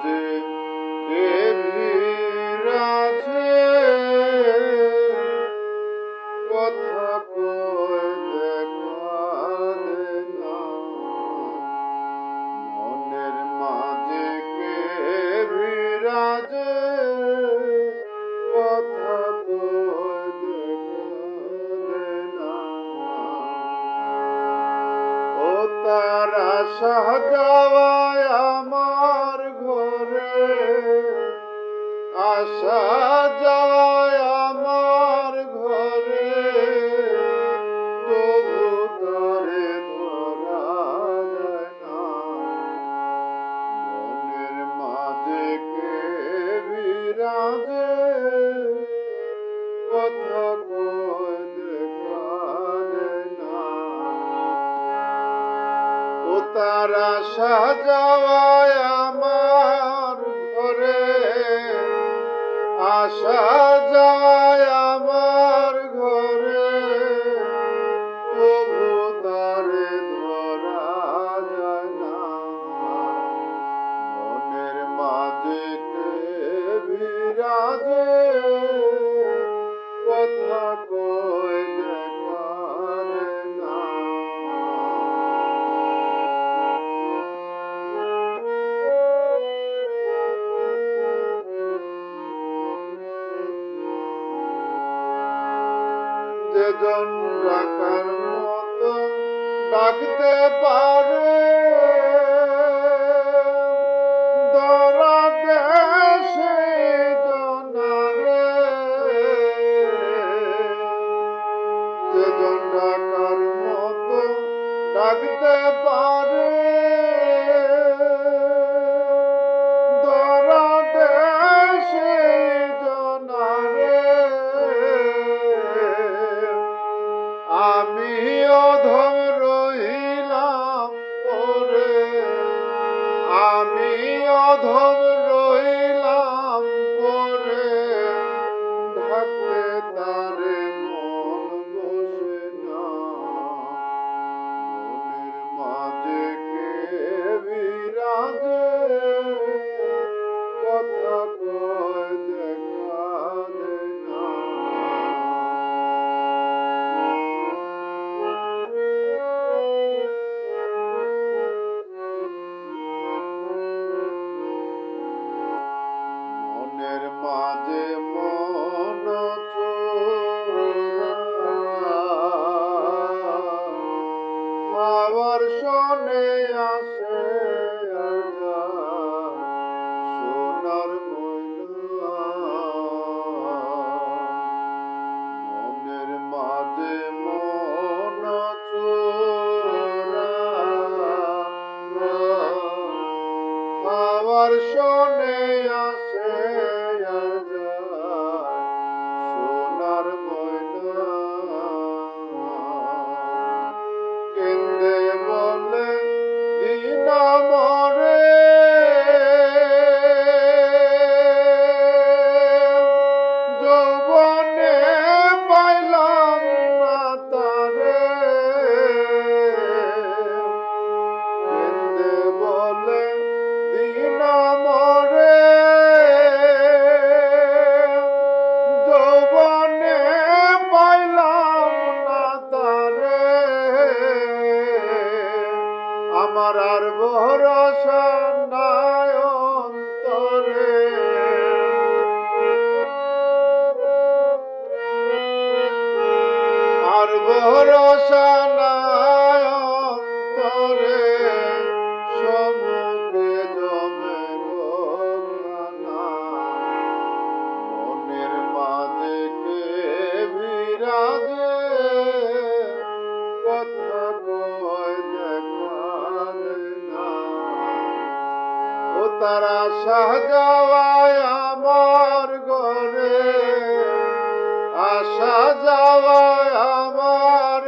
মাঝে কে বিরাজে কথা কয় দেখা দে না মনের মাঝে কে বিরাজে কথা কয় দেখা দে না ও তারা সাজাওয়ায় আমার ঘরে আসা যাওয়ায় আমার ঘরে তবু তারে ধরা যায় না মনের মাঝে কে বিরাজে কথা কয় দেখা দেয় না ও তারা সাজাওয়ায় আমার ঘরে আসা যায় আমার ঘরে তবু তারে ধরা যায় না মনের মাঝে কে বিরাজে কথা কয় দেখা দেয় না যেজন ডাকার মতো ডাকতে পারে দরাতে সেই জনারে যেজন ডাকার মতো ডাকতে পারে দরাতে সেই জনারে আমি অধম রহিলাম পরে আমি অধম রহিলাম পরে ঢাকতে তারে মন বসে না মনের মাঝে কে বিরাজে কথা কয় দেখা দেয় না মনের মাঝে মন আবার শোনে আসে আর যায় সোনার ময়না মনের মাঝে মন আবার শোনে আসে আর যায় সোনার ময়না কেন্দে বলে দিন মরে যৌবনে পাইলাম না তারে কেন্দে বলে দিন মরে যৌবনে পাইলাম না তারে আমার আর ভরসা নাই অন্তরে আর ভরসা নাই অন্তরে সমুখে জমে গোখানা মনের মাঝে কে বিরাজে কথা কয় দেখা দেয় না ও তারা সাজাওয়ায় আমার ঘরে আসা যাওয়ায় আমার